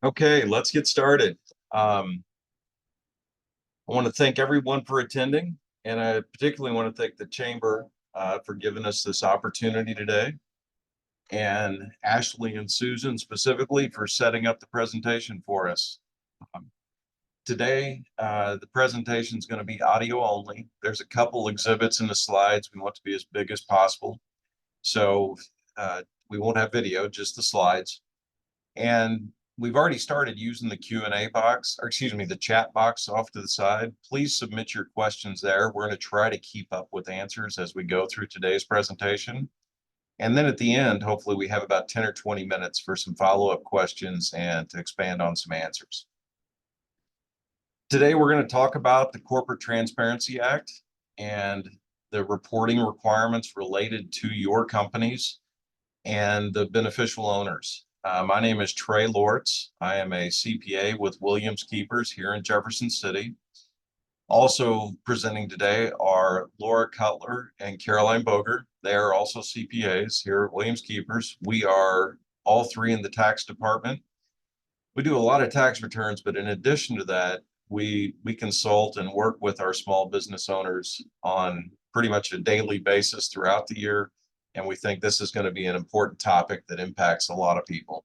Okay, let's get started. I want to thank everyone for attending, and I particularly want to thank the Chamber for giving us this opportunity today, and Ashley and Susan specifically for setting up the presentation for us. Um, Today, the presentation is going to be audio only. There's a couple exhibits in the slides. We want to be as big as possible. So uh, we won't have video, just the slides. And we've already started using the Q&A box, or excuse me, the chat box off to the side. Please submit your questions there. We're going to try to keep up with answers as we go through today's presentation. And then at the end, hopefully we have about 10 or 20 minutes for some follow-up questions and to expand on some answers. Today, we're going to talk about the Corporate Transparency Act and the reporting requirements related to your companies and the beneficial owners. My name is Trey Lortz. I am a CPA with Williams Keepers here in Jefferson City. Also presenting today are Laura Cutler and Caroline Boger. They are also CPAs here at Williams Keepers. We are all three in the tax department. We do a lot of tax returns, but in addition to that, we consult and work with our small business owners on pretty much a daily basis throughout the year. And we think this is going to be an important topic that impacts a lot of people.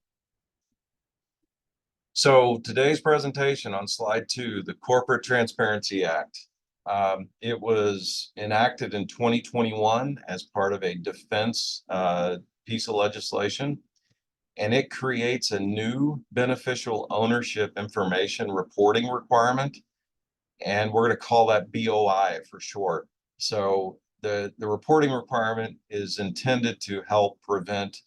So today's presentation on slide 2, the Corporate Transparency Act. It was enacted in 2021 as part of a defense piece of legislation, and it creates a new beneficial ownership information reporting requirement, and we're going to call that BOI for short. So the reporting requirement is intended to help prevent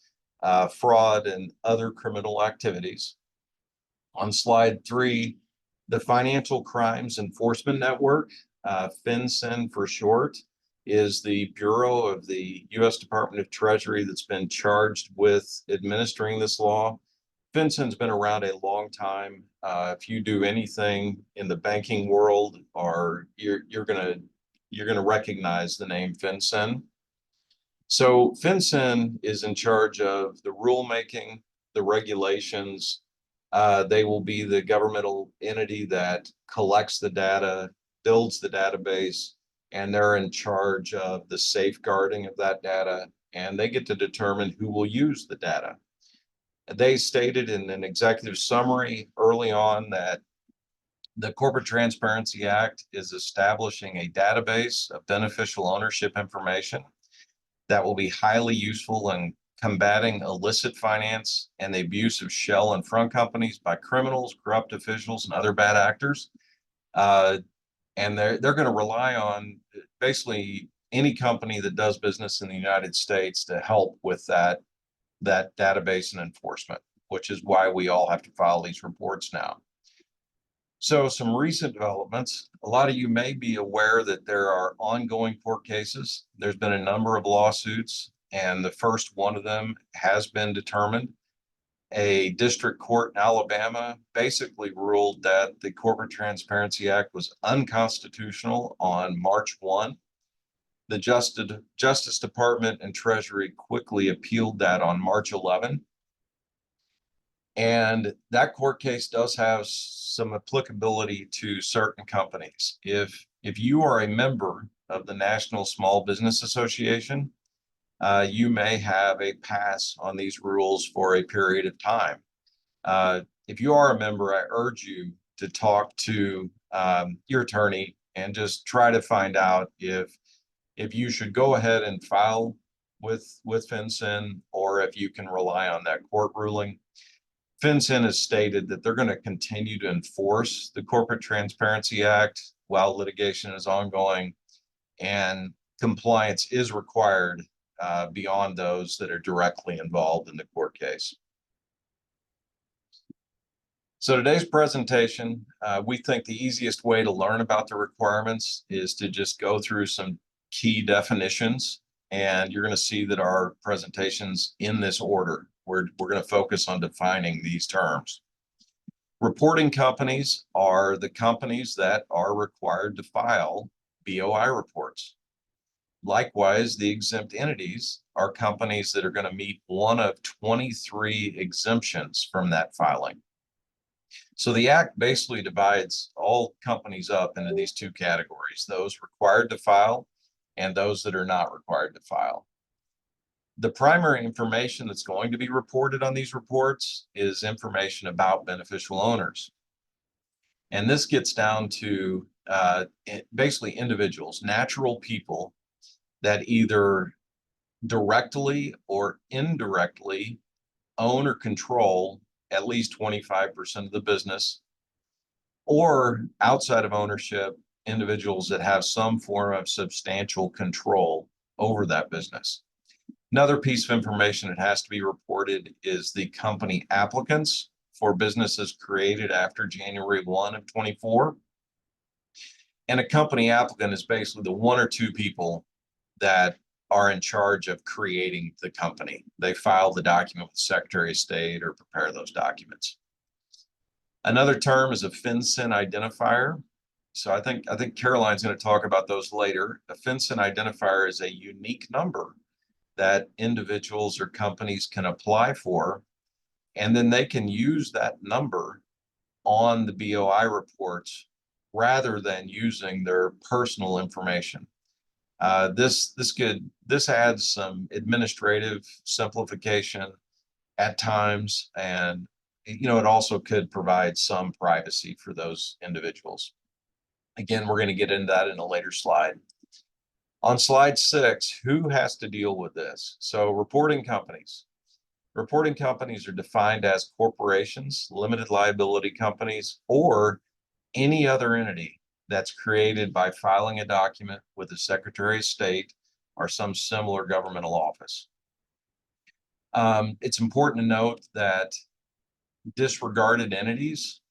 fraud and other criminal activities. On slide 3, the Financial Crimes Enforcement Network, FinCEN for short, is the bureau of the U.S. Department of Treasury that's been charged with administering this law. FinCEN's been around a long time. If you do anything in the banking world, or you're gonna recognize the name FinCEN. So FinCEN is in charge of the rulemaking, the regulations. They will be the governmental entity that collects the data, builds the database, and they're in charge of the safeguarding of that data, and they get to determine who will use the data. They stated in an executive summary early on that the Corporate Transparency Act is establishing a database of beneficial ownership information that will be highly useful in combating illicit finance and the abuse of shell and front companies by criminals, corrupt officials, and other bad actors. And they're going to rely on basically any company that does business in the United States to help with that database and enforcement, which is why we all have to file these reports now. So some recent developments, a lot of you may be aware that there are ongoing court cases. There's been a number of lawsuits, and the first one of them has been determined. A district court in Alabama basically ruled that the Corporate Transparency Act was unconstitutional on March 1. The Justice Department and Treasury quickly appealed that on March 11. And that court case does have some applicability to certain companies. If you are a member of the National Small Business Association, you may have a pass on these rules for a period of time. If you are a member, I urge you to talk to your attorney and just try to find out if you should go ahead and file with FinCEN, or if you can rely on that court ruling. FinCEN has stated that they're going to continue to enforce the Corporate Transparency Act while litigation is ongoing, and compliance is required beyond those that are directly involved in the court case. So today's presentation, we think the easiest way to learn about the requirements is to just go through some key definitions, and you're going to see that our presentation's in this order. We're going to focus on defining these terms. Reporting companies are the companies that are required to file BOI reports. Likewise, the exempt entities are companies that are going to meet one of 23 exemptions from that filing. So the act basically divides all companies up into these two categories, those required to file and those that are not required to file. The primary information that's going to be reported on these reports is information about beneficial owners. And this gets down to basically individuals, natural people that either directly or indirectly own or control at least 25% of the business, or outside of ownership, individuals that have some form of substantial control over that business. Another piece of information that has to be reported is the company applicants for businesses created after January 1 of 24. And a company applicant is basically the one or two people that are in charge of creating the company. They file the document with the Secretary of State or prepare those documents. Another term is a FinCEN identifier. So I think Caroline's going to talk about those later. A FinCEN identifier is a unique number that individuals or companies can apply for, and then they can use that number on the BOI reports rather than using their personal information. This adds some administrative simplification at times, and it also could provide some privacy for those individuals. Again, we're going to get into that in a later slide. On slide 6, who has to deal with this? So reporting companies. Reporting companies are defined as corporations, limited liability companies, or any other entity that's created by filing a document with the Secretary of State or some similar governmental office. It's important to note that disregarded entities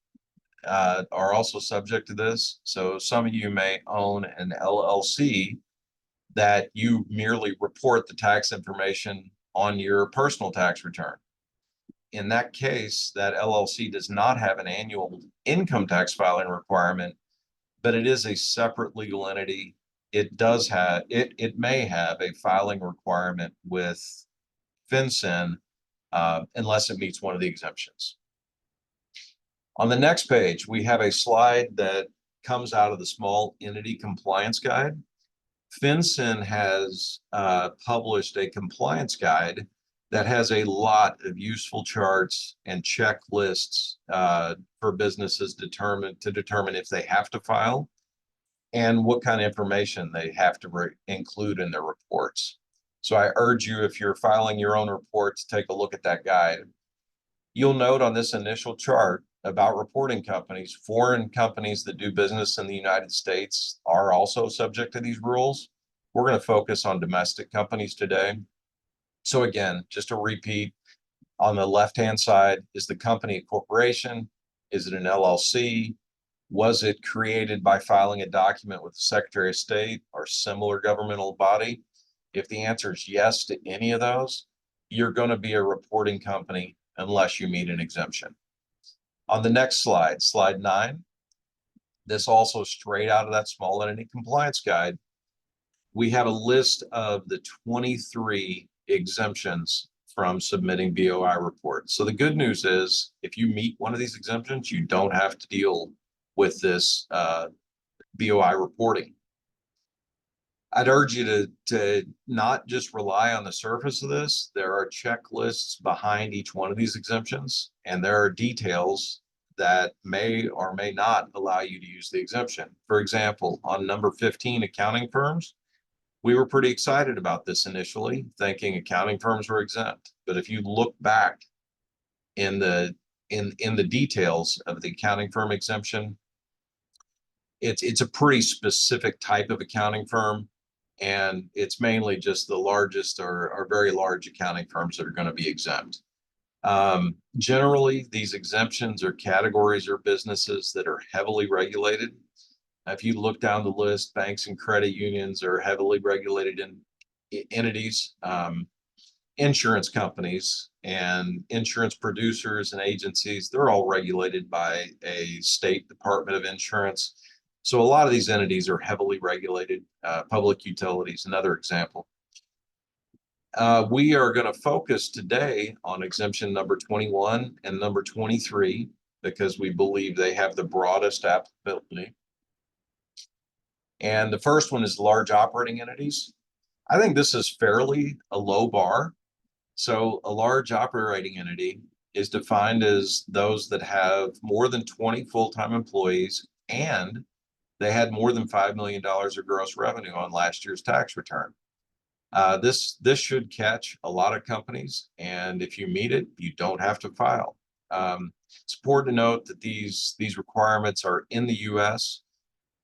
are also subject to this. So some of you may own an LLC that you merely report the tax information on your personal tax return. In that case, that LLC does not have an annual income tax filing requirement, but it is a separate legal entity. It may have a filing requirement with FinCEN unless it meets one of the exemptions. On the next page, we have a slide that comes out of the Small Entity Compliance Guide. FinCEN has published a compliance guide that has a lot of useful charts and checklists for businesses to determine if they have to file and what kind of information they have to include in their reports. So I urge you, if you're filing your own report, to take a look at that guide. You'll note on this initial chart about reporting companies, foreign companies that do business in the United States are also subject to these rules. We're going to focus on domestic companies today. So again, just to repeat, on the left-hand side, is the company a corporation? Is it an LLC? Was it created by filing a document with the Secretary of State or similar governmental body? If the answer is yes to any of those, you're going to be a reporting company unless you meet an exemption. On the next slide, slide 9, this also straight out of that Small Entity Compliance Guide, we have a list of the 23 exemptions from submitting BOI reports. So the good news is, if you meet one of these exemptions, you don't have to deal with this BOI reporting. I'd urge you to not just rely on the surface of this. There are checklists behind each one of these exemptions, and there are details that may or may not allow you to use the exemption. For example, on number 15, accounting firms, we were pretty excited about this initially, thinking accounting firms were exempt. But if you look back in the details of the accounting firm exemption, it's a pretty specific type of accounting firm, and it's mainly just the largest or very large accounting firms that are going to be exempt. Generally, these exemptions are categories or businesses that are heavily regulated. If you look down the list, banks and credit unions are heavily regulated entities. Insurance companies and insurance producers and agencies, they're all regulated by a state Department of Insurance. So a lot of these entities are heavily regulated. Public utilities, another example. We are going to focus today on exemption number 21 and number 23. because we believe they have the broadest applicability. And the first one is large operating entities. I think this is fairly a low bar. So a large operating entity is defined as those that have more than 20 full-time employees and they had more than $5 million of gross revenue on last year's tax return. This should catch a lot of companies, and if you meet it, you don't have to file. It's important to note that these requirements are in the U.S.,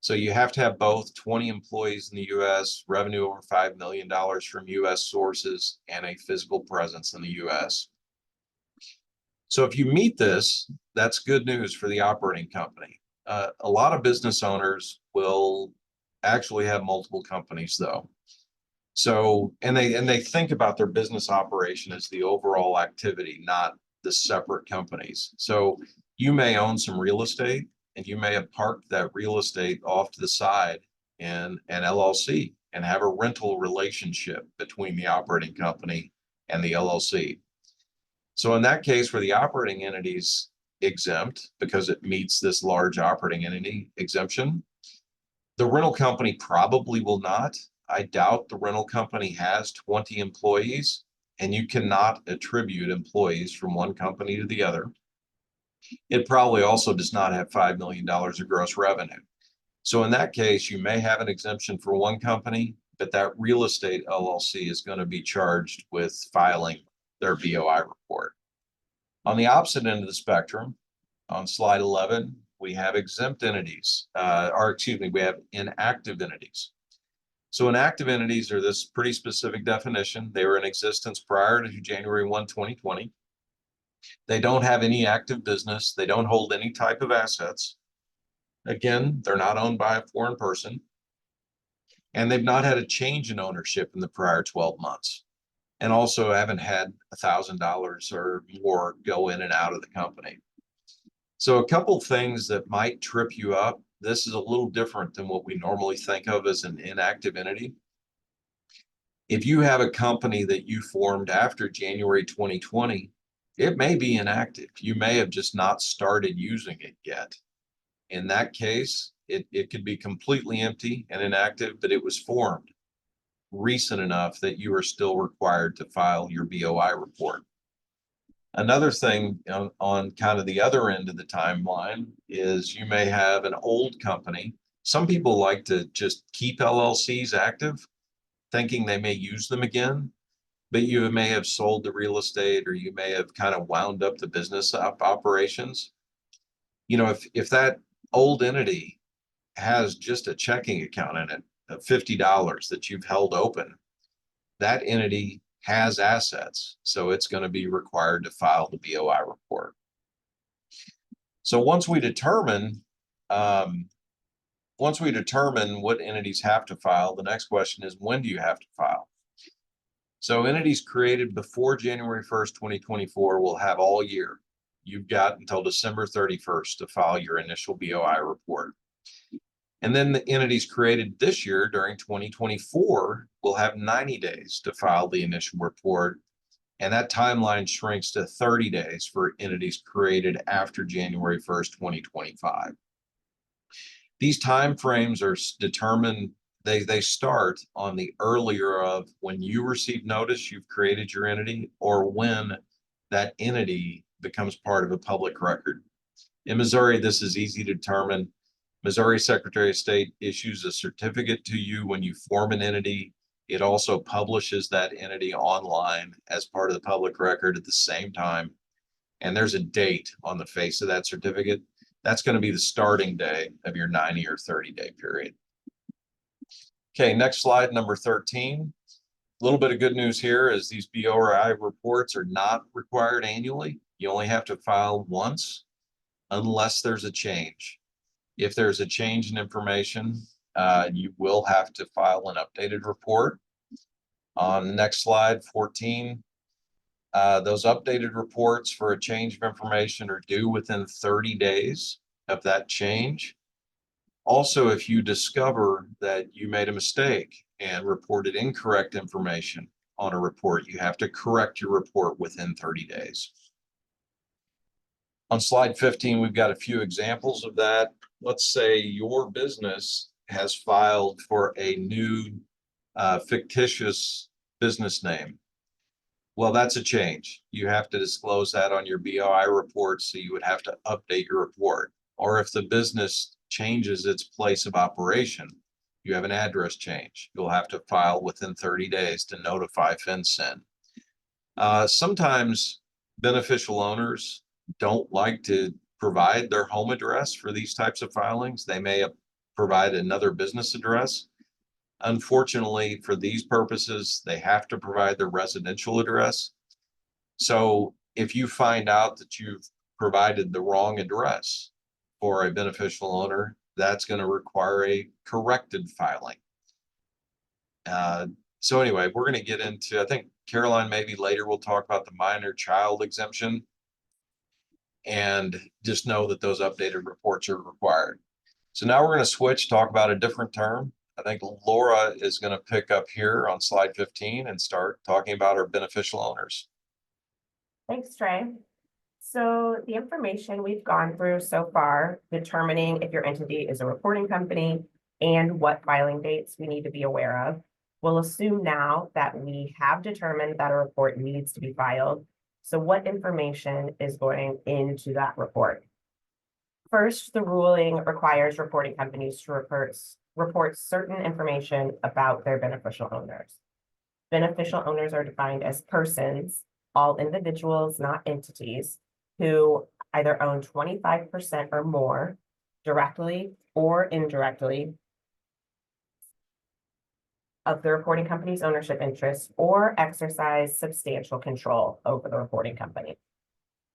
so you have to have both 20 employees in the U.S., revenue over $5 million from U.S. sources, and a physical presence in the U.S. So if you meet this, that's good news for the operating company. A lot of business owners will actually have multiple companies, though. So, and they think about their business operation as the overall activity, not the separate companies. So you may own some real estate and you may have parked that real estate off to the side in an LLC and have a rental relationship between the operating company and the LLC. So in that case, where the operating entity's exempt because it meets this large operating entity exemption, the rental company probably will not. I doubt the rental company has 20 employees, and you cannot attribute employees from one company to the other. It probably also does not have $5 million of gross revenue. So in that case, you may have an exemption for one company, but that real estate LLC is going to be charged with filing their BOI report. On the opposite end of the spectrum, on slide 11, we have exempt entities, we have inactive entities. So inactive entities are this pretty specific definition. They were in existence prior to January 1, 2020. They don't have any active business. They don't hold any type of assets. Again, they're not owned by a foreign person. And they've not had a change in ownership in the prior 12 months. And also haven't had $1,000 or more go in and out of the company. So a couple things that might trip you up. This is a little different than what we normally think of as an inactive entity. If you have a company that you formed after January 2020, it may be inactive. You may have just not started using it yet. In that case, it could be completely empty and inactive, but it was formed recent enough that you are still required to file your BOI report. Another thing on kind of the other end of the timeline is you may have an old company. Some people like to just keep LLCs active, thinking they may use them again, but you may have sold the real estate or you may have kind of wound up the business operations. You know, if that old entity has just a checking account in it of $50 that you've held open, that entity has assets, so it's going to be required to file the BOI report. So once we determine what entities have to file, the next question is, when do you have to file? So entities created before January 1st, 2024 will have all year. You've got until December 31st to file your initial BOI report. And then the entities created this year during 2024 will have 90 days to file the initial report. And that timeline shrinks to 30 days for entities created after January 1st, 2025. These timeframes are determined, they start on the earlier of when you receive notice you've created your entity or when that entity becomes part of a public record. In Missouri, this is easy to determine. Missouri Secretary of State issues a certificate to you when you form an entity. It also publishes that entity online as part of the public record at the same time. And there's a date on the face of that certificate. That's going to be the starting day of your 90 or 30-day period. Okay, next slide, number 13. A little bit of good news here is these BOI reports are not required annually. You only have to file once unless there's a change. If there's a change in information, you will have to file an updated report. On next slide, 14, those updated reports for a change of information are due within 30 days of that change. Also, if you discover that you made a mistake and reported incorrect information on a report, you have to correct your report within 30 days. On slide 15, we've got a few examples of that. Let's say your business has filed for a new fictitious business name. Well, that's a change. You have to disclose that on your BOI report, so you would have to update your report. Or if the business changes its place of operation, you have an address change, you'll have to file within 30 days to notify FinCEN. Sometimes beneficial owners don't like to provide their home address for these types of filings. They may provide another business address. Unfortunately, for these purposes, they have to provide their residential address. So if you find out that you've provided the wrong address for a beneficial owner, that's going to require a corrected filing. So anyway, we're going to get into, I think Caroline, maybe later we'll talk about the minor child exemption. And just know that those updated reports are required. So now we're going to switch, talk about a different term. I think Laura is going to pick up here on slide 15 and start talking about our beneficial owners. Thanks, Trey. So the information we've gone through so far, determining if your entity is a reporting company and what filing dates we need to be aware of, we'll assume now that we have determined that a report needs to be filed. So what information is going into that report? First, the ruling requires reporting companies to report certain information about their beneficial owners. Beneficial owners are defined as persons, all individuals, not entities, who either own 25% or more directly or indirectly of the reporting company's ownership interest or exercise substantial control over the reporting company.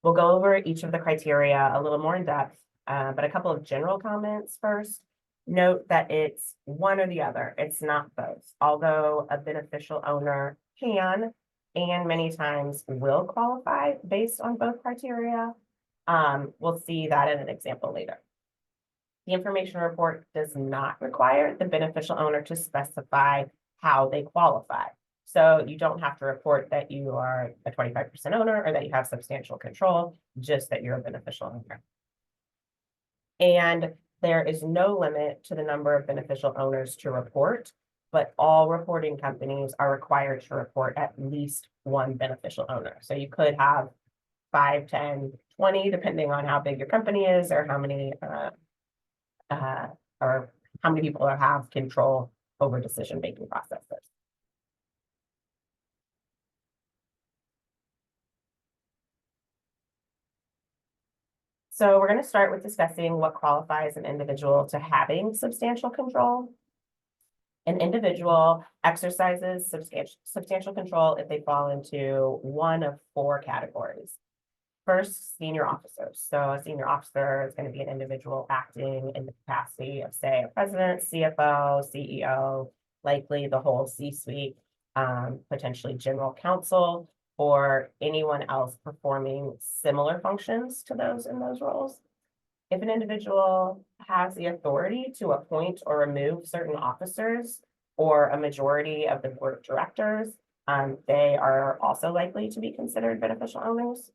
We'll go over each of the criteria a little more in depth, but a couple of general comments first. Note that it's one or the other, it's not both. Although a beneficial owner can and many times will qualify based on both criteria, we'll see that in an example later. The information report does not require the beneficial owner to specify how they qualify. So you don't have to report that you are a 25% owner or that you have substantial control, just that you're a beneficial owner. And there is no limit to the number of beneficial owners to report, but all reporting companies are required to report at least one beneficial owner. So you could have 5, 10, 20, depending on how big your company is or how many people have control over decision-making processes. So we're going to start with discussing what qualifies an individual to having substantial control. An individual exercises substantial control if they fall into one of 4 categories. First, senior officers. So a senior officer is going to be an individual acting in the capacity of, say, a president, CFO, CEO, likely the whole C-suite, potentially general counsel, or anyone else performing similar functions to those in those roles. If an individual has the authority to appoint or remove certain officers or a majority of the board of directors, they are also likely to be considered beneficial owners.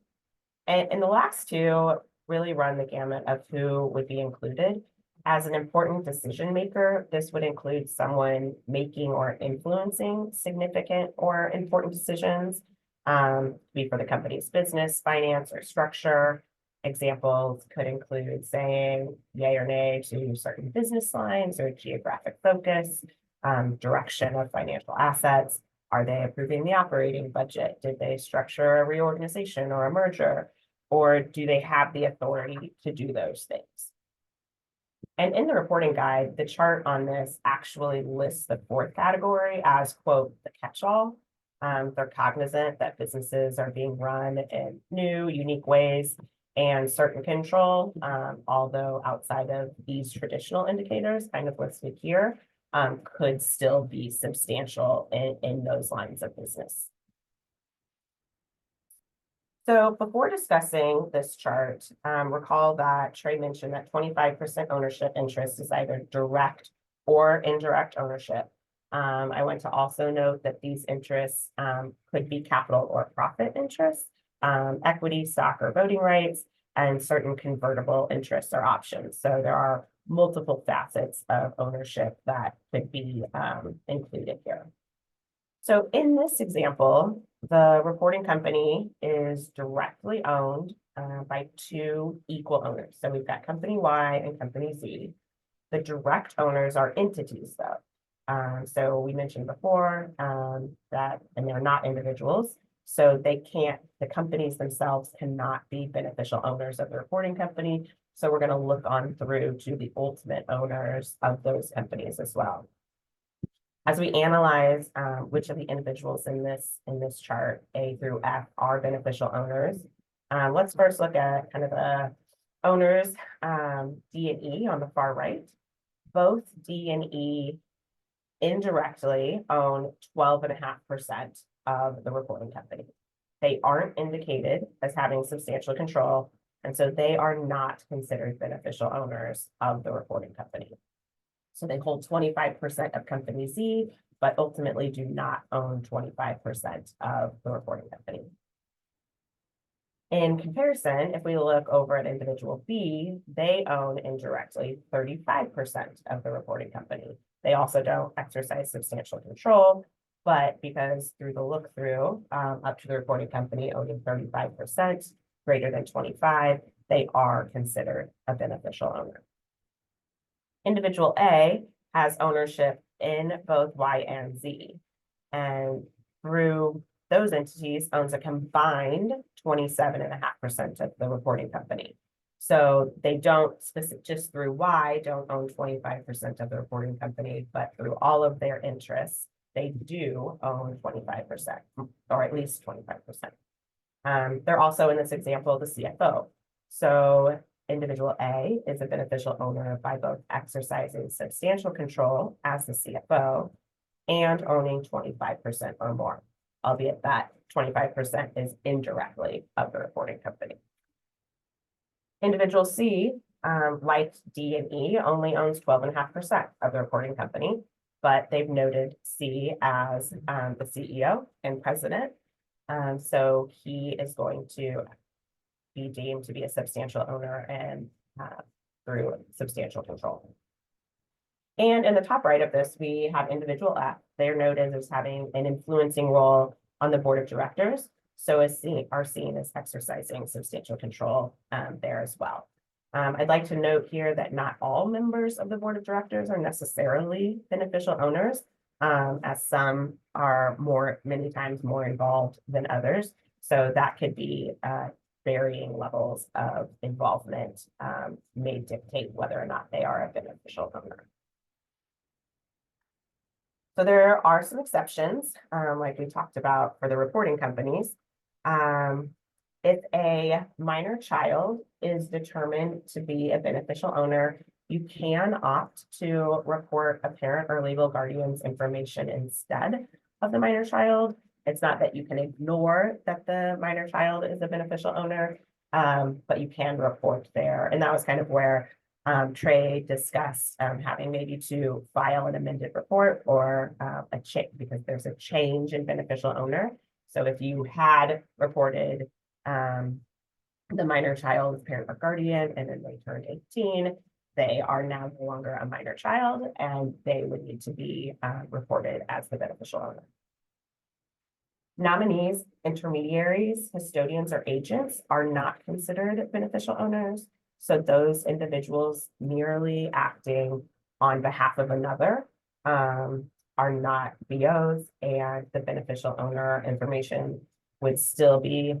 And the last 2 really run the gamut of who would be included. As an important decision maker, this would include someone making or influencing significant or important decisions, be for the company's business, finance, or structure. Examples could include saying yay or nay to certain business lines or geographic focus, direction of financial assets. Are they approving the operating budget? Did they structure a reorganization or a merger? Or do they have the authority to do those things? And in the reporting guide, the chart on this actually lists the 4th category as, quote, the catch-all. They're cognizant that businesses are being run in new, unique ways and certain control, although outside of these traditional indicators kind of listed here, could still be substantial in those lines of business. So before discussing this chart, recall that Trey mentioned that 25% ownership interest is either direct or indirect ownership. I want to also note that these interests could be capital or profit interests, equity, stock, or voting rights, and certain convertible interests or options. So there are multiple facets of ownership that could be included here. So in this example, the reporting company is directly owned by two equal owners. So we've got company Y and company Z. The direct owners are entities though. So we mentioned before that, and they're not individuals. So they can't, the companies themselves cannot be beneficial owners of the reporting company. So we're going to look on through to the ultimate owners of those companies as well. As we analyze which of the individuals in this chart, A through F, are beneficial owners, let's first look at kind of the owners, D and E on the far right. Both D and E indirectly own 12.5% of the reporting company. They aren't indicated as having substantial control, and so they are not considered beneficial owners of the reporting company. So they hold 25% of company Z, but ultimately do not own 25% of the reporting company. In comparison, if we look over at individual B, they own indirectly 35% of the reporting company. They also don't exercise substantial control, but because through the look through up to the reporting company owning 35%, greater than 25, they are considered a beneficial owner. Individual A has ownership in both Y and Z, and through those entities owns a combined 27.5% of the reporting company. So they don't just through Y don't own 25% of the reporting company, but through all of their interests, they do own 25%, or at least 25%. They're also in this example, the CFO. So individual A is a beneficial owner by both exercising substantial control as the CFO and owning 25% or more, albeit that 25% is indirectly of the reporting company. Individual C, like D and E, only owns 12.5% of the reporting company, but they've noted C as the CEO and president. So he is going to be deemed to be a substantial owner and through substantial control. And in the top right of this, we have individual F. They're noted as having an influencing role on the board of directors. So are seen as exercising substantial control there as well. I'd like to note here that not all members of the board of directors are necessarily beneficial owners, as some are many times more involved than others. So that could be varying levels of involvement may dictate whether or not they are a beneficial owner. So there are some exceptions, like we talked about for the reporting companies. If a minor child is determined to be a beneficial owner, you can opt to report a parent or legal guardian's information instead of the minor child. It's not that you can ignore that the minor child is a beneficial owner, but you can report there. And that was kind of where Trey discussed having maybe to file an amended report or a change because there's a change in beneficial owner. So if you had reported the minor child's parent or guardian and then they turned 18, they are now no longer a minor child and they would need to be reported as the beneficial owner. Nominees, intermediaries, custodians, or agents are not considered beneficial owners. So those individuals merely acting on behalf of another are not BOs, and the beneficial owner information would still be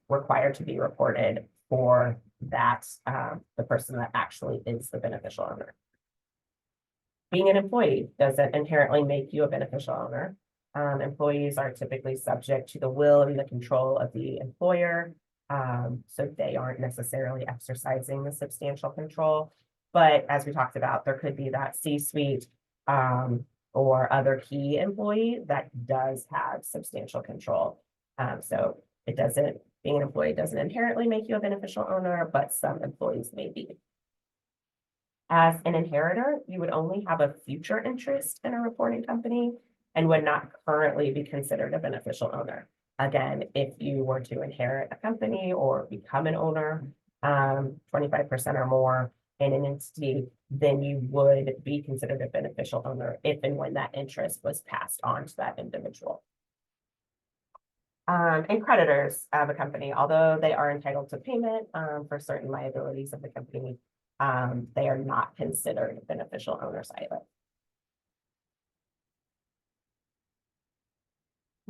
required to be reported for that the person that actually is the beneficial owner. Being an employee doesn't inherently make you a beneficial owner. Employees are typically subject to the will and the control of the employer, so they aren't necessarily exercising the substantial control. But as we talked about, there could be that C-suite or other key employee that does have substantial control. So being an employee doesn't inherently make you a beneficial owner, but some employees may be. As an inheritor, you would only have a future interest in a reporting company and would not currently be considered a beneficial owner. Again, if you were to inherit a company or become an owner, 25% or more in an entity, then you would be considered a beneficial owner if and when that interest was passed on to that individual. And creditors of a company, although they are entitled to payment for certain liabilities of the company, they are not considered beneficial owners either.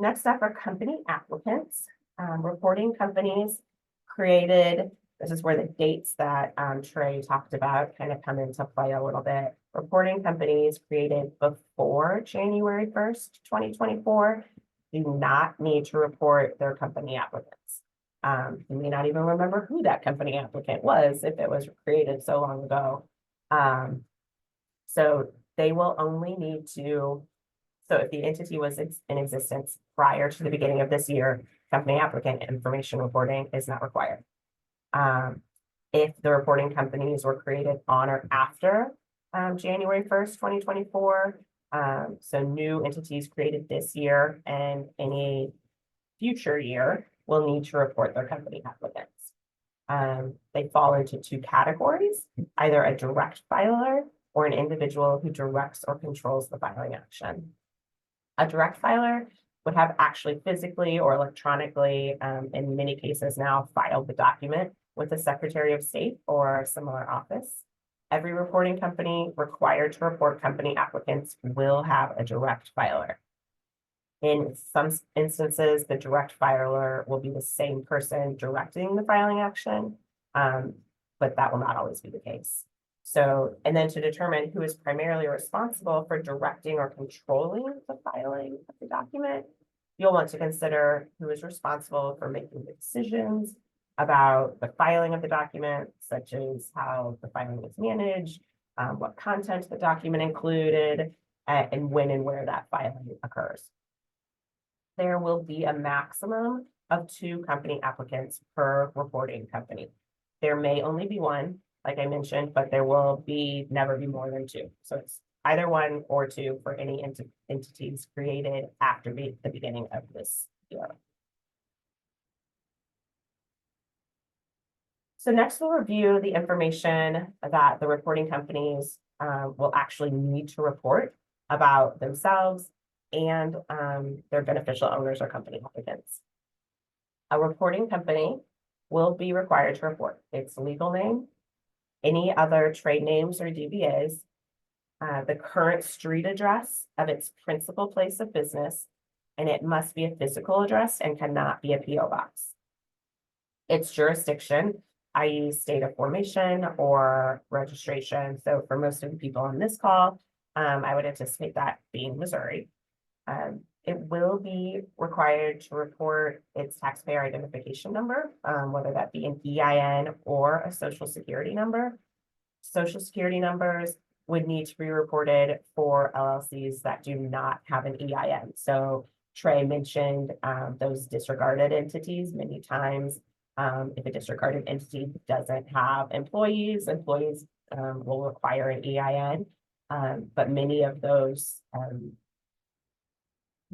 Next up are company applicants. Reporting companies created, this is where the dates that Trey talked about kind of come into play a little bit. Reporting companies created before January 1st, 2024 do not need to report their company applicants. You may not even remember who that company applicant was if it was created so long ago. So they will only need to, so if the entity was in existence prior to the beginning of this year, company applicant information reporting is not required. If the reporting companies were created on or after January 1st, 2024, so new entities created this year and any future year will need to report their company applicants. They fall into two categories, either a direct filer or an individual who directs or controls the filing action. A direct filer would have actually physically or electronically, in many cases now, filed the document with the Secretary of State or a similar office. Every reporting company required to report company applicants will have a direct filer. In some instances, the direct filer will be the same person directing the filing action, but that will not always be the case. So, and then to determine who is primarily responsible for directing or controlling the filing of the document, you'll want to consider who is responsible for making the decisions about the filing of the document, such as how the filing is managed, what content the document included, and when and where that filing occurs. There will be a maximum of 2 company applicants per reporting company. There may only be one, like I mentioned, but there will never be more than 2. So it's either 1 or 2 for any entities created after the beginning of this year. So next we'll review the information that the reporting companies will actually need to report about themselves and their beneficial owners or company applicants. A reporting company will be required to report its legal name, any other trade names or DBAs, the current street address of its principal place of business, and it must be a physical address and cannot be a PO box. Its jurisdiction, i.e. state of formation or registration. So for most of the people on this call, I would anticipate that being Missouri. It will be required to report its taxpayer identification number, whether that be an EIN or a social security number. Social security numbers would need to be reported for LLCs that do not have an EIN. So Trey mentioned those disregarded entities many times. If a disregarded entity doesn't have employees will require an EIN. But many of those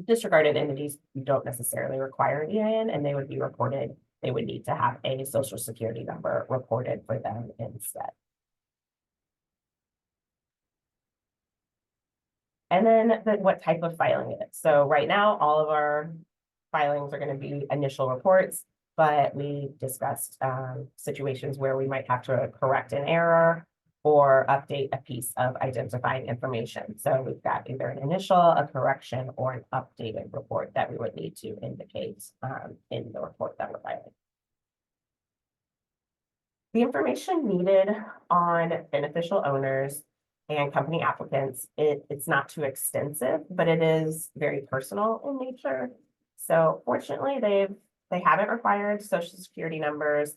disregarded entities don't necessarily require an EIN, and they would be reported, they would need to have a social security number reported for them instead. And then what type of filing it is. So right now, all of our filings are going to be initial reports, but we discussed situations where we might have to correct an error or update a piece of identifying information. So we've got either an initial, a correction, or an updated report that we would need to indicate in the report that we're filing. The information needed on beneficial owners and company applicants, it's not too extensive, but it is very personal in nature. So fortunately, they haven't required social security numbers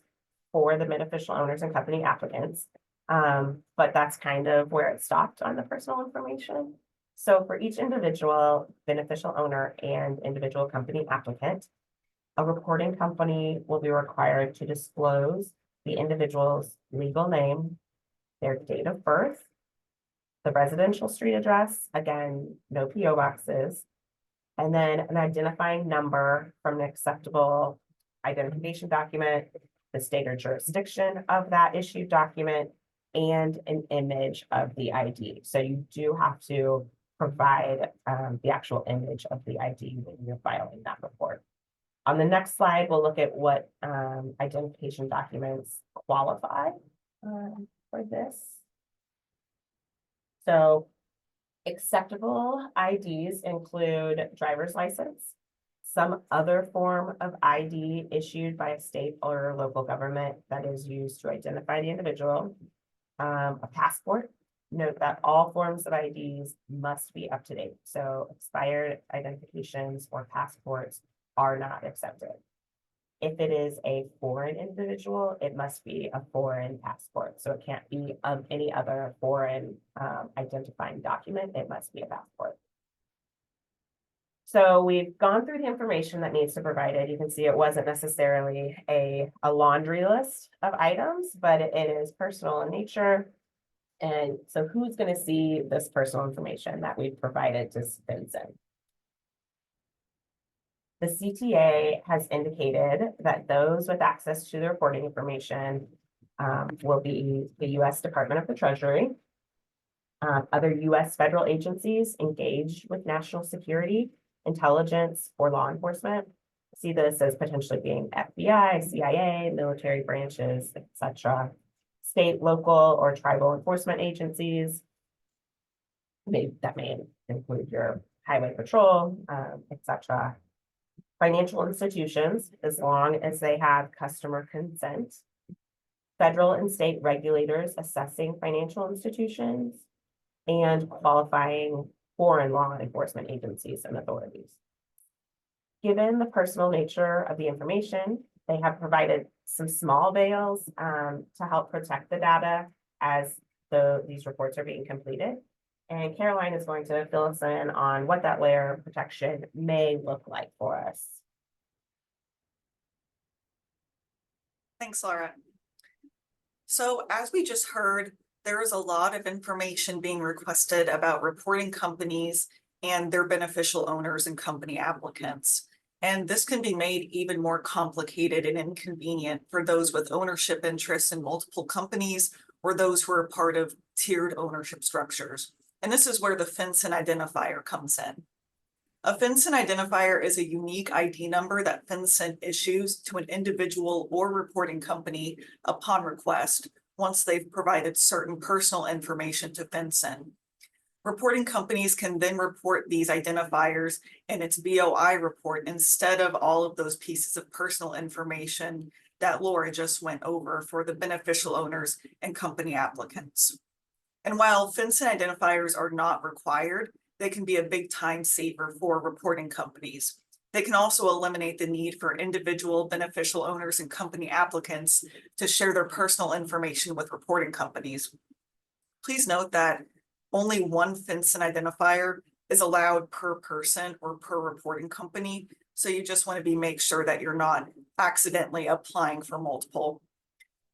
for the beneficial owners and company applicants. But that's kind of where it stopped on the personal information. So for each individual beneficial owner and individual company applicant, a reporting company will be required to disclose the individual's legal name, their date of birth, the residential street address, again, no PO boxes, and then an identifying number from an acceptable identification document the state or jurisdiction of that issued document, and an image of the ID. So you do have to provide the actual image of the ID when you're filing that report. On the next slide, we'll look at what identification documents qualify for this. So acceptable IDs include driver's license, some other form of ID issued by a state or local government that is used to identify the individual, a passport. Note that all forms of IDs must be up to date. So expired identifications or passports are not accepted. If it is a foreign individual, it must be a foreign passport. So it can't be any other foreign identifying document. It must be a passport. So we've gone through the information that needs to be provided. You can see it wasn't necessarily a laundry list of items, but it is personal in nature. And so who's going to see this personal information that we've provided to FinCEN? The CTA has indicated that those with access to the reporting information will be the U.S. Department of the Treasury, other U.S. federal agencies engaged with national security, intelligence, or law enforcement. See this as potentially being FBI, CIA, military branches, etc. State, local, or tribal enforcement agencies. That may include your highway patrol, etc. Financial institutions, as long as they have customer consent. Federal and state regulators assessing financial institutions, and qualifying foreign law enforcement agencies and authorities. Given the personal nature of the information, they have provided some small veils to help protect the data as these reports are being completed. And Caroline is going to fill us in on what that layer of protection may look like for us. Thanks, Laura. So as we just heard, there is a lot of information being requested about reporting companies and their beneficial owners and company applicants. And this can be made even more complicated and inconvenient for those with ownership interests in multiple companies or those who are part of tiered ownership structures. And this is where the FinCEN identifier comes in. A FinCEN identifier is a unique ID number that FinCEN issues to an individual or reporting company upon request once they've provided certain personal information to FinCEN. Reporting companies can then report these identifiers in its BOI report instead of all of those pieces of personal information that Laura just went over for the beneficial owners and company applicants. And while FinCEN identifiers are not required, they can be a big time saver for reporting companies. They can also eliminate the need for individual beneficial owners and company applicants to share their personal information with reporting companies. Please note that only one FinCEN identifier is allowed per person or per reporting company. So you just want to make sure that you're not accidentally applying for multiple.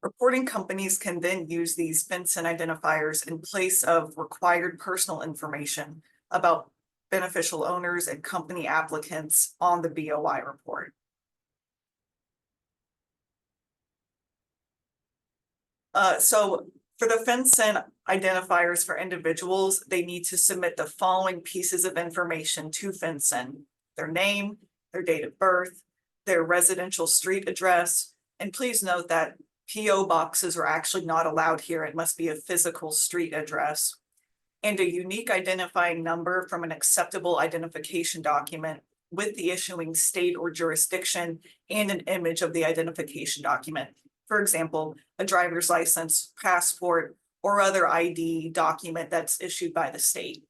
Reporting companies can then use these FinCEN identifiers in place of required personal information about beneficial owners and company applicants on the BOI report. So for the FinCEN identifiers for individuals, they need to submit the following pieces of information to FinCEN: their name, their date of birth, their residential street address, and please note that PO boxes are actually not allowed here. It must be a physical street address, and a unique identifying number from an acceptable identification document with the issuing state or jurisdiction and an image of the identification document. For example, a driver's license, passport, or other ID document that's issued by the state.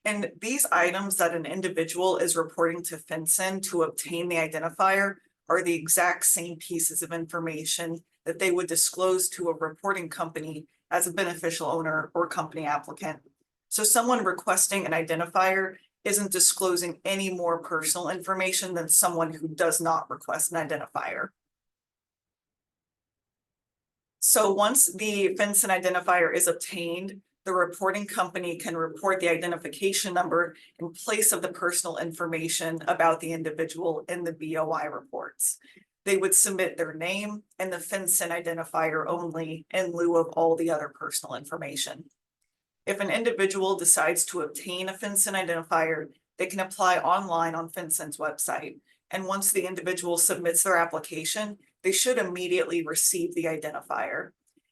And these items that an individual is reporting to FinCEN to obtain the identifier are the exact same pieces of information that they would disclose to a reporting company as a beneficial owner or company applicant. So someone requesting an identifier isn't disclosing any more personal information than someone who does not request an identifier. So once the FinCEN identifier is obtained, the reporting company can report the identification number in place of the personal information about the individual in the BOI reports. They would submit their name and the FinCEN identifier only in lieu of all the other personal information. If an individual decides to obtain a FinCEN identifier, they can apply online on FinCEN's website. And once the individual submits their application, they should immediately receive the identifier.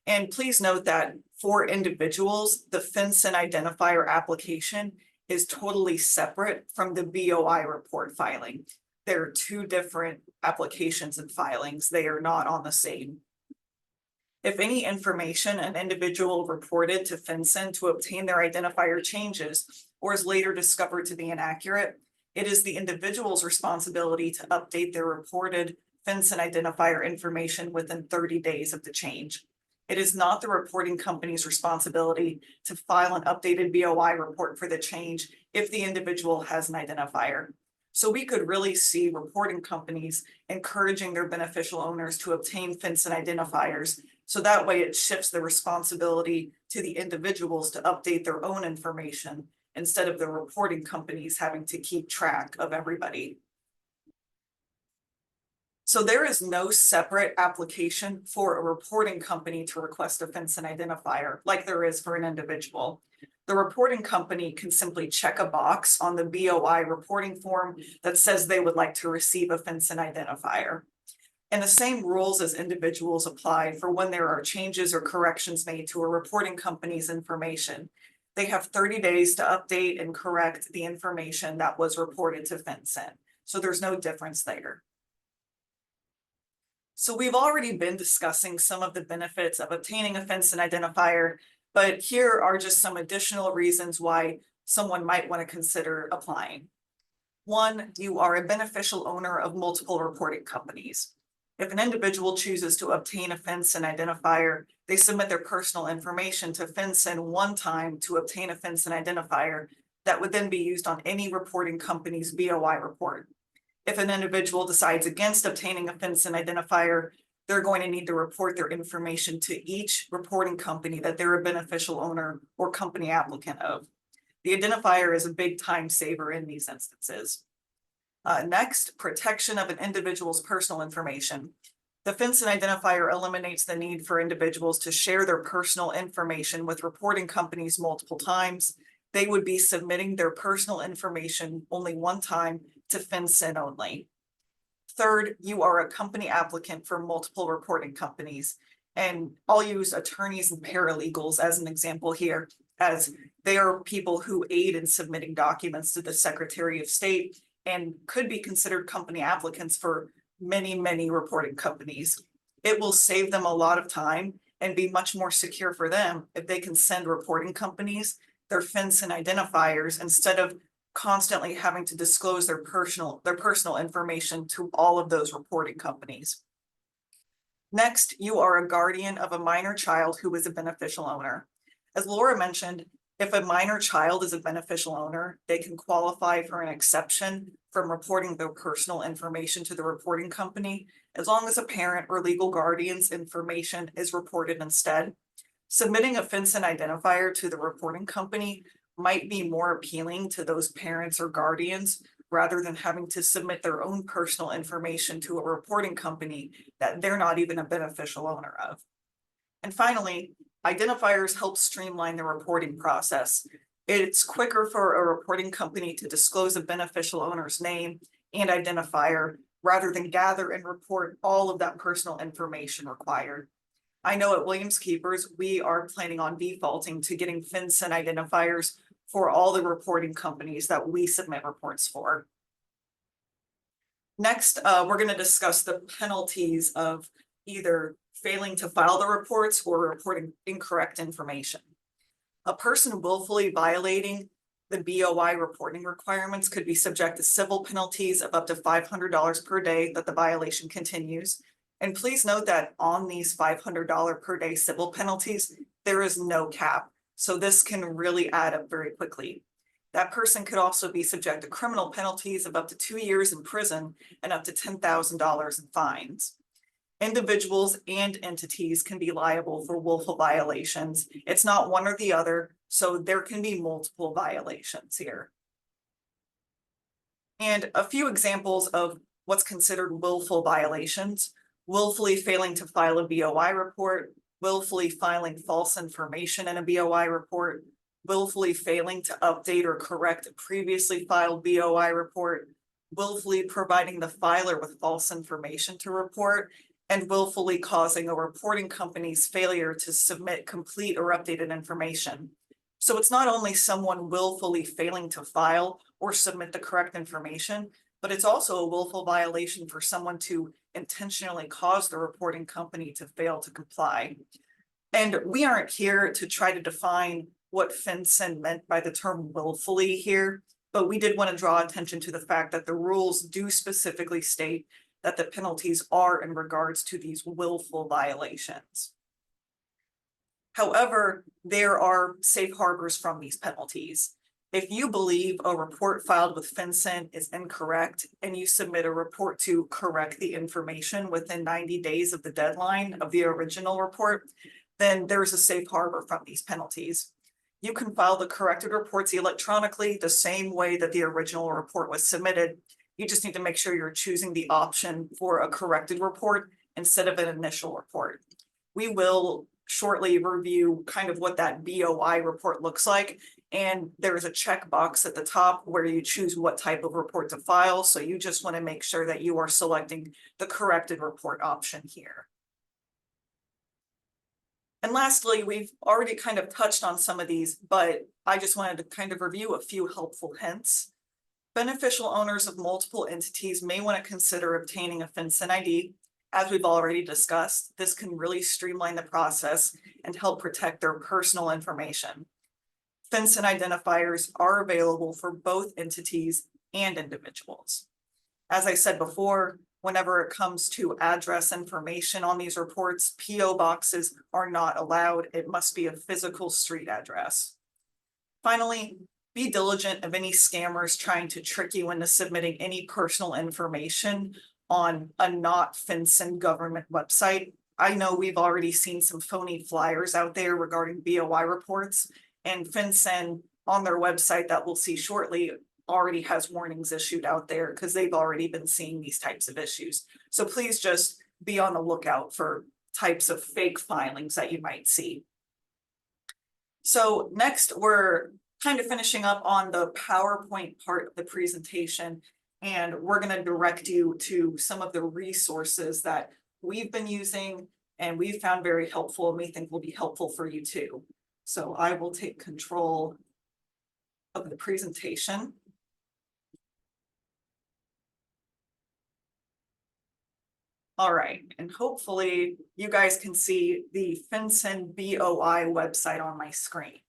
And please note that for individuals, the FinCEN identifier application is totally separate from the BOI report filing. There are two different applications and filings. They are not on the same. If any information an individual reported to FinCEN to obtain their identifier changes or is later discovered to be inaccurate, it is the individual's responsibility to update their reported FinCEN identifier information within 30 days of the change. It is not the reporting company's responsibility to file an updated BOI report for the change if the individual has an identifier. So we could really see reporting companies encouraging their beneficial owners to obtain FinCEN identifiers. So that way it shifts the responsibility to the individuals to update their own information instead of the reporting companies having to keep track of everybody. So there is no separate application for a reporting company to request a FinCEN identifier like there is for an individual. The reporting company can simply check a box on the BOI reporting form that says they would like to receive a FinCEN identifier. And the same rules as individuals apply for when there are changes or corrections made to a reporting company's information. They have 30 days to update and correct the information that was reported to FinCEN. So there's no difference there. So we've already been discussing some of the benefits of obtaining a FinCEN identifier, but here are just some additional reasons why someone might want to consider applying. One, you are a beneficial owner of multiple reporting companies. If an individual chooses to obtain a FinCEN identifier, they submit their personal information to FinCEN one time to obtain a FinCEN identifier that would then be used on any reporting company's BOI report. If an individual decides against obtaining a FinCEN identifier, they're going to need to report their information to each reporting company that they're a beneficial owner or company applicant of. The identifier is a big time saver in these instances. Next, protection of an individual's personal information. The FinCEN identifier eliminates the need for individuals to share their personal information with reporting companies multiple times. They would be submitting their personal information only one time to FinCEN only. Third, you are a company applicant for multiple reporting companies. And I'll use attorneys and paralegals as an example here, as they are people who aid in submitting documents to the Secretary of State and could be considered company applicants for many, many reporting companies. It will save them a lot of time and be much more secure for them if they can send reporting companies their FinCEN identifiers instead of constantly having to disclose their personal information to all of those reporting companies. Next, you are a guardian of a minor child who is a beneficial owner. As Laura mentioned, if a minor child is a beneficial owner, they can qualify for an exception from reporting their personal information to the reporting company, as long as a parent or legal guardian's information is reported instead. Submitting a FinCEN identifier to the reporting company might be more appealing to those parents or guardians rather than having to submit their own personal information to a reporting company that they're not even a beneficial owner of. And finally, identifiers help streamline the reporting process. It's quicker for a reporting company to disclose a beneficial owner's name and identifier rather than gather and report all of that personal information required. I know at Williams Keepers, we are planning on defaulting to getting FinCEN identifiers for all the reporting companies that we submit reports for. Next, we're going to discuss the penalties of either failing to file the reports or reporting incorrect information. A person willfully violating the BOI reporting requirements could be subject to civil penalties of up to $500 per day that the violation continues. And please note that on these $500 per day civil penalties, there is no cap. So this can really add up very quickly. That person could also be subject to criminal penalties of up to 2 years in prison and up to $10,000 in fines. Individuals and entities can be liable for willful violations. It's not one or the other, so there can be multiple violations here. And a few examples of what's considered willful violations, willfully failing to file a BOI report, willfully filing false information in a BOI report, willfully failing to update or correct a previously filed BOI report, willfully providing the filer with false information to report, and willfully causing a reporting company's failure to submit complete or updated information. So it's not only someone willfully failing to file or submit the correct information, but it's also a willful violation for someone to intentionally cause the reporting company to fail to comply. And we aren't here to try to define what FinCEN meant by the term willfully here, but we did want to draw attention to the fact that the rules do specifically state that the penalties are in regards to these willful violations. However, there are safe harbors from these penalties. If you believe a report filed with FinCEN is incorrect and you submit a report to correct the information within 90 days of the deadline of the original report, then there's a safe harbor from these penalties. You can file the corrected reports electronically the same way that the original report was submitted. You just need to make sure you're choosing the option for a corrected report instead of an initial report. We will shortly review kind of what that BOI report looks like. And there's a checkbox at the top where you choose what type of report to file. So you just want to make sure that you are selecting the corrected report option here. And lastly, we've already kind of touched on some of these, but I just wanted to kind of review a few helpful hints. Beneficial owners of multiple entities may want to consider obtaining a FinCEN ID. As we've already discussed, this can really streamline the process and help protect their personal information. FinCEN identifiers are available for both entities and individuals. As I said before, whenever it comes to address information on these reports, PO boxes are not allowed. It must be a physical street address. Finally, be diligent of any scammers trying to trick you into submitting any personal information on a not FinCEN government website. I know we've already seen some phony flyers out there regarding BOI reports, and FinCEN on their website that we'll see shortly already has warnings issued out there because they've already been seeing these types of issues. So please just be on the lookout for types of fake filings that you might see. So next, we're kind of finishing up on the PowerPoint part of the presentation, and we're going to direct you to some of the resources that we've been using and we've found very helpful and we think will be helpful for you too. So I will take control of the presentation. All right, and hopefully you guys can see the FinCEN BOI website on my screen.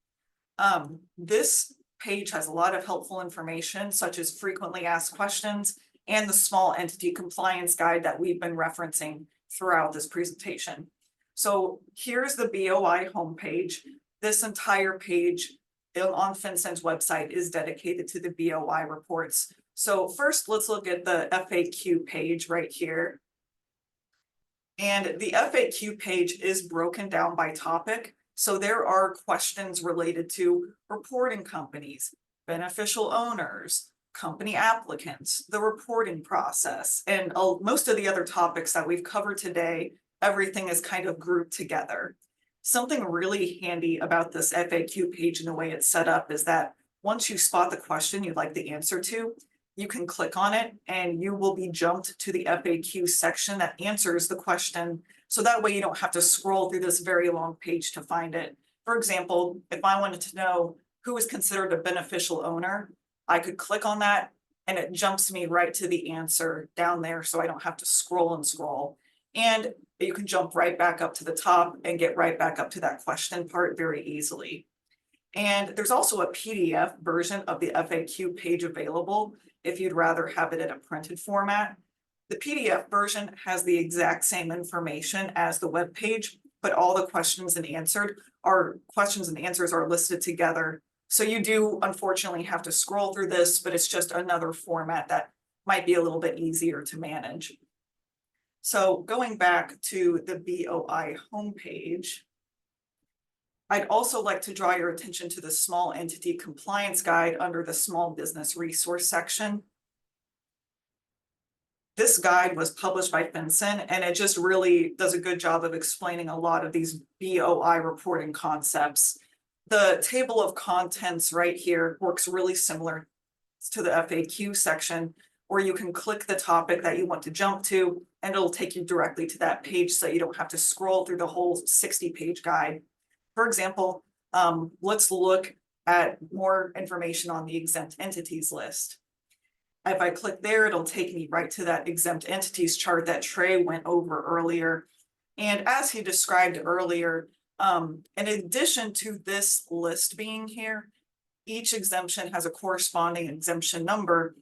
This page has a lot of helpful information, such as frequently asked questions and the small entity compliance guide that we've been referencing throughout this presentation. So here's the BOI homepage. This entire page on FinCEN's website is dedicated to the BOI reports. So first, let's look at the FAQ page right here. And the FAQ page is broken down by topic. So there are questions related to reporting companies, beneficial owners, company applicants, the reporting process, and most of the other topics that we've covered today. Everything is kind of grouped together. Something really handy about this FAQ page and the way it's set up is that once you spot the question you'd like the answer to, you can click on it and you will be jumped to the FAQ section that answers the question. So that way you don't have to scroll through this very long page to find it. For example, if I wanted to know who is considered a beneficial owner, I could click on that and it jumps me right to the answer down there so I don't have to scroll and scroll. And you can jump right back up to the top and get right back up to that question part very easily. And there's also a PDF version of the FAQ page available if you'd rather have it in a printed format. The PDF version has the exact same information as the web page, but all the questions and answers are listed together. So you do unfortunately have to scroll through this, but it's just another format that might be a little bit easier to manage. So going back to the BOI homepage, I'd also like to draw your attention to the small entity compliance guide under the small business resource section. This guide was published by FinCEN, and it just really does a good job of explaining a lot of these BOI reporting concepts. The table of contents right here works really similar to the FAQ section, where you can click the topic that you want to jump to, and it'll take you directly to that page so you don't have to scroll through the whole 60-page guide. For example, let's look at more information on the exempt entities list. If I click there, it'll take me right to that exempt entities chart that Trey went over earlier. And as he described earlier, in addition to this list being here, each exemption has a corresponding exemption number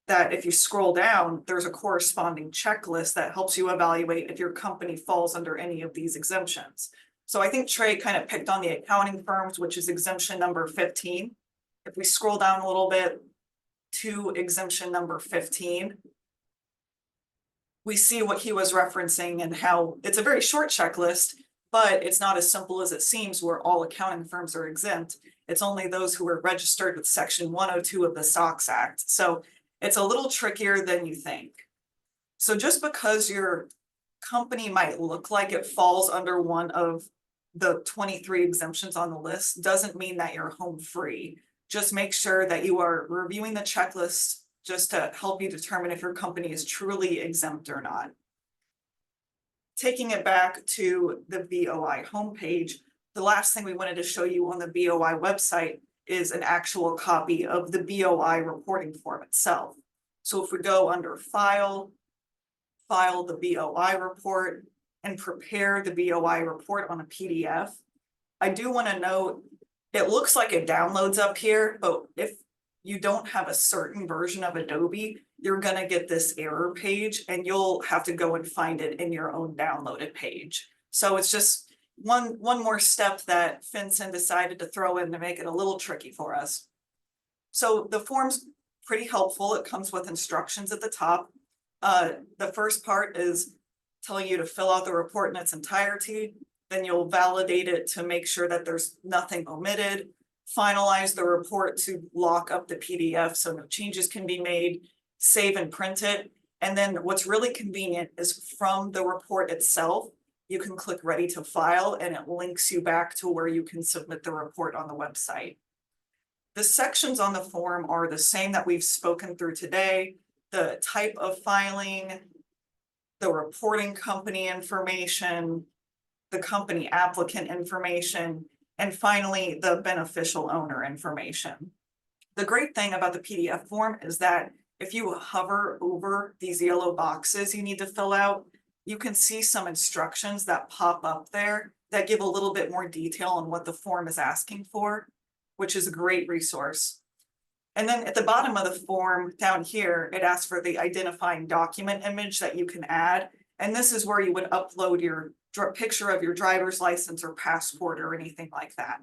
that if you scroll down, there's a corresponding checklist that helps you evaluate if your company falls under any of these exemptions. So I think Trey kind of picked on the accounting firms, which is exemption number 15. If we scroll down a little bit to exemption number 15, we see what he was referencing and how it's a very short checklist, but it's not as simple as it seems where all accounting firms are exempt. It's only those who are registered with section 102 of the SOX Act. So it's a little trickier than you think. So just because your company might look like it falls under one of the 23 exemptions on the list doesn't mean that you're home free. Just make sure that you are reviewing the checklist just to help you determine if your company is truly exempt or not. Taking it back to the BOI homepage, the last thing we wanted to show you on the BOI website is an actual copy of the BOI reporting form itself. So if we go under File the BOI report, and prepare the BOI report on a PDF, I do want to note, it looks like it downloads up here, but if you don't have a certain version of Adobe, you're going to get this error page and you'll have to go and find it in your own downloaded page. So it's just one more step that FinCEN decided to throw in to make it a little tricky for us. So the form's pretty helpful. It comes with instructions at the top. The first part is telling you to fill out the report in its entirety. Then you'll validate it to make sure that there's nothing omitted, finalize the report to lock up the PDF so no changes can be made, save and print it. And then what's really convenient is from the report itself, you can click ready to file and it links you back to where you can submit the report on the website. The sections on the form are the same that we've spoken through today. The type of filing, the reporting company information, the company applicant information, and finally, the beneficial owner information. The great thing about the PDF form is that if you hover over these yellow boxes you need to fill out, you can see some instructions that pop up there that give a little bit more detail on what the form is asking for, which is a great resource. And then at the bottom of the form down here, it asks for the identifying document image that you can add. And this is where you would upload your picture of your driver's license or passport or anything like that.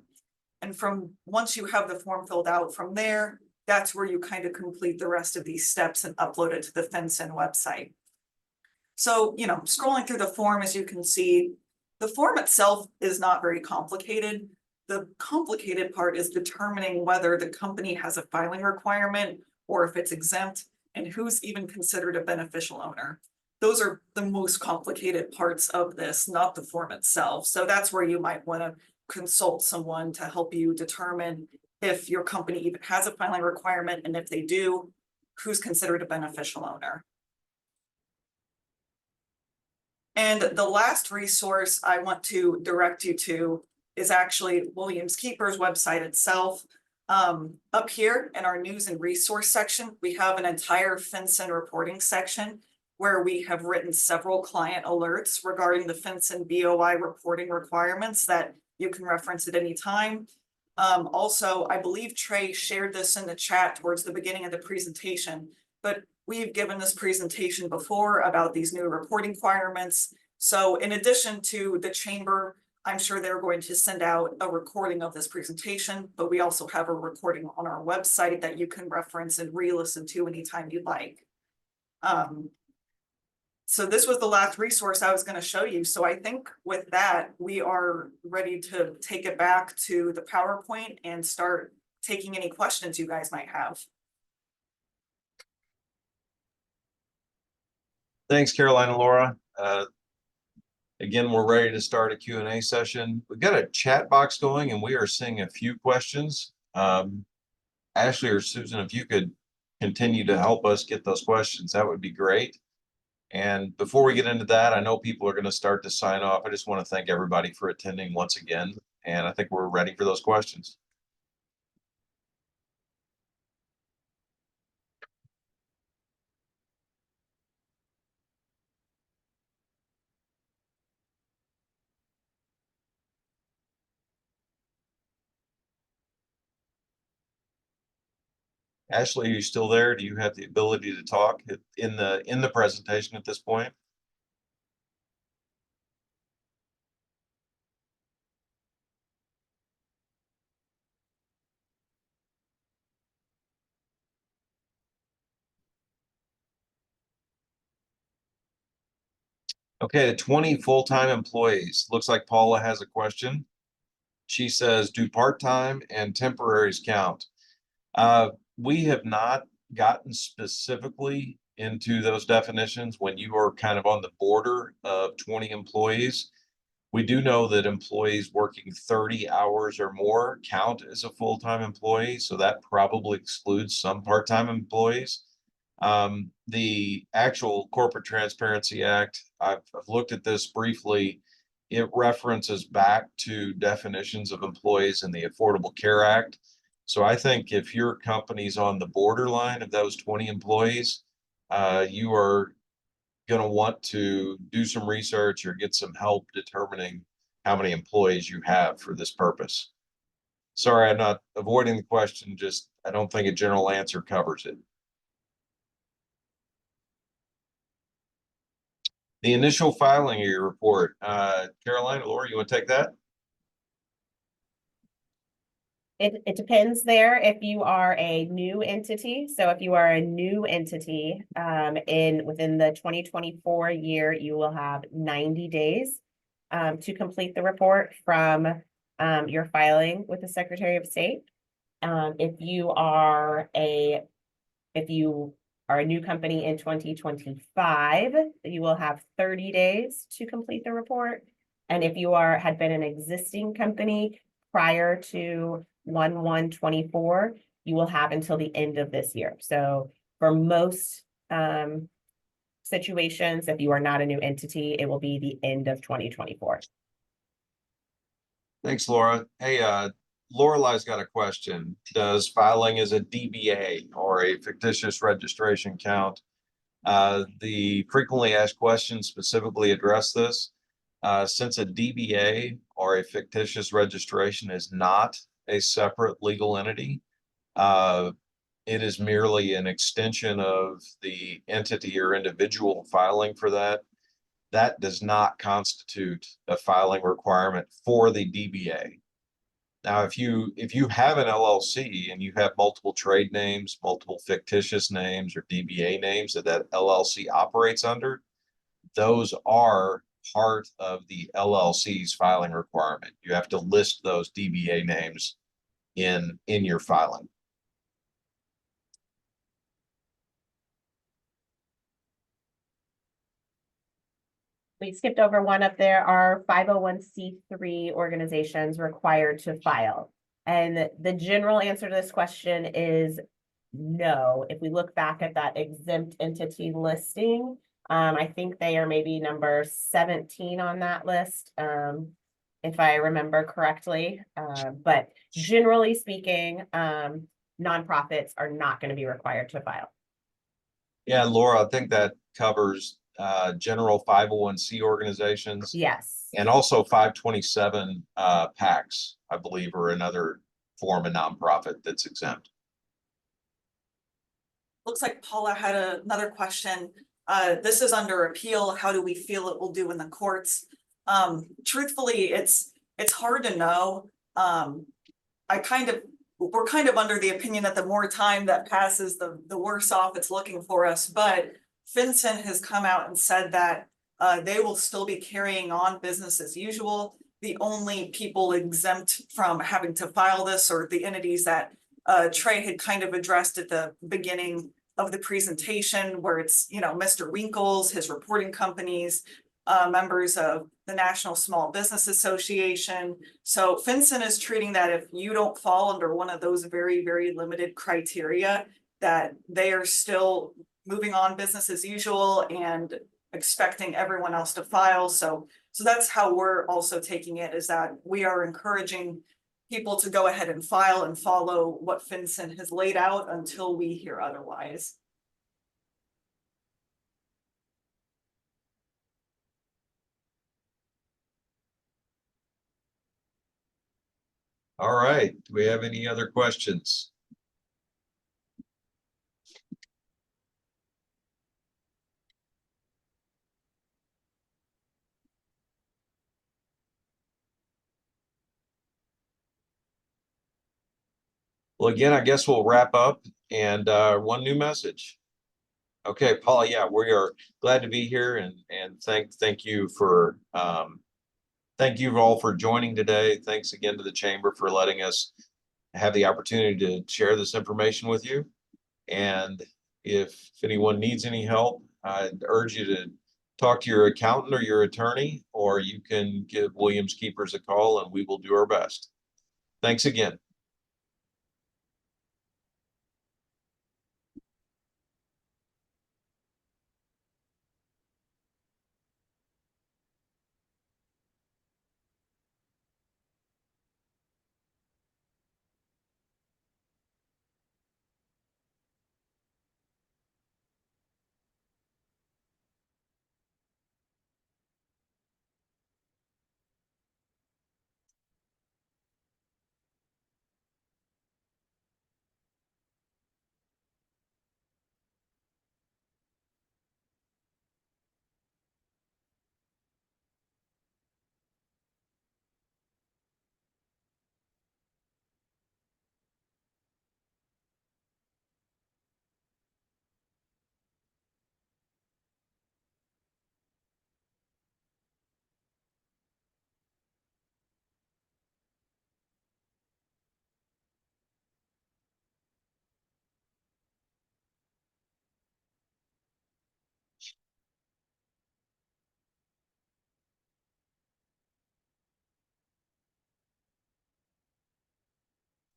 And from once you have the form filled out from there, that's where you kind of complete the rest of these steps and upload it to the FinCEN website. So, you know, scrolling through the form, as you can see, the form itself is not very complicated. The complicated part is determining whether the company has a filing requirement or if it's exempt and who's even considered a beneficial owner. Those are the most complicated parts of this, not the form itself. So that's where you might want to consult someone to help you determine if your company even has a filing requirement, and if they do, who's considered a beneficial owner. And the last resource I want to direct you to is actually Williams Keeper's website itself. Up here in our news and resource section, we have an entire FinCEN reporting section where we have written several client alerts regarding the FinCEN BOI reporting requirements that you can reference at any time. Also, I believe Trey shared this in the chat towards the beginning of the presentation, but we've given this presentation before about these new reporting requirements. So in addition to the chamber, I'm sure they're going to send out a recording of this presentation, but we also have a recording on our website that you can reference and re-listen to anytime you'd like. So this was the last resource I was going to show you. So I think with that, we are ready to take it back to the PowerPoint and start taking any questions you guys might have. Thanks, Caroline and Laura. Again, we're ready to start a Q&A session. We've got a chat box going and we are seeing a few questions. Ashley or Susan, if you could continue to help us get those questions, that would be great. And before we get into that, I know people are going to start to sign off. I just want to thank everybody for attending once again. And I think we're ready for those questions. Ashley, are you still there? Do you have the ability to talk in the presentation at this point? Okay, the 20 full-time employees. Looks like Paula has a question. She says, do part-time and temporaries count? We have not gotten specifically into those definitions when you are kind of on the border of 20 employees. We do know that employees working 30 hours or more count as a full-time employee, so that probably excludes some part-time employees. The actual Corporate Transparency Act, I've looked at this briefly. It references back to definitions of employees in the Affordable Care Act. So I think if your company's on the borderline of those 20 employees, you are going to want to do some research or get some help determining how many employees you have for this purpose. Sorry, I'm not avoiding the question, just I don't think a general answer covers it. The initial filing of your report, Caroline, Laura, you want to take that? It depends there if you are a new entity. So if you are a new entity, within the 2024 year, you will have 90 days to complete the report from your filing with the Secretary of State. If you are a new company in 2025, you will have 30 days to complete the report. And if you had been an existing company prior to 1/1/24, you will have until the end of this year. So for most situations, if you are not a new entity, it will be the end of 2024. Thanks, Laura. Hey, Lorelai's got a question. Does filing as a DBA or a fictitious registration count? The frequently asked questions specifically address this. Since a DBA or a fictitious registration is not a separate legal entity, it is merely an extension of the entity or individual filing for that. That does not constitute a filing requirement for the DBA. Now, if you have an LLC and you have multiple trade names, multiple fictitious names or DBA names that LLC operates under, those are part of the LLC's filing requirement. You have to list those DBA names in your filing. We skipped over one up there. Are 501c3 organizations required to file? And the general answer to this question is no. If we look back at that exempt entity listing, I think they are maybe number 17 on that list, if I remember correctly. But generally speaking, nonprofits are not going to be required to file. Yeah, Laura, I think that covers general 501c organizations. Yes. And also 527 PACs, I believe, are another form of nonprofit that's exempt. Looks like Paula had another question. This is under appeal. How do we feel it will do in the courts? Truthfully, it's hard to know. We're kind of under the opinion that the more time that passes, the worse off it's looking for us. But FinCEN has come out and said that they will still be carrying on business as usual. The only people exempt from having to file this are the entities that Trey had kind of addressed at the beginning of the presentation where it's, Mr. Winkles, his reporting companies, members of the National Small Business Association. So FinCEN is treating that if you don't fall under one of those very, very limited criteria, that they are still moving on business as usual and expecting everyone else to file. So that's how we're also taking it, is that we are encouraging people to go ahead and file and follow what FinCEN has laid out until we hear otherwise. All right, do we have any other questions? Well, again, I guess we'll wrap up and one new message. Okay, Paula, yeah, we are glad to be here and thank you for thank you all for joining today. Thanks again to the Chamber for letting us have the opportunity to share this information with you. And if anyone needs any help, I'd urge you to talk to your accountant or your attorney, or you can give Williams Keepers a call and we will do our best. Thanks again.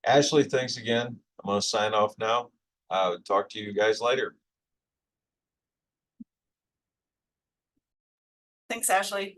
Ashley, thanks again. I'm going to sign off now. Talk to you guys later. Thanks, Ashley.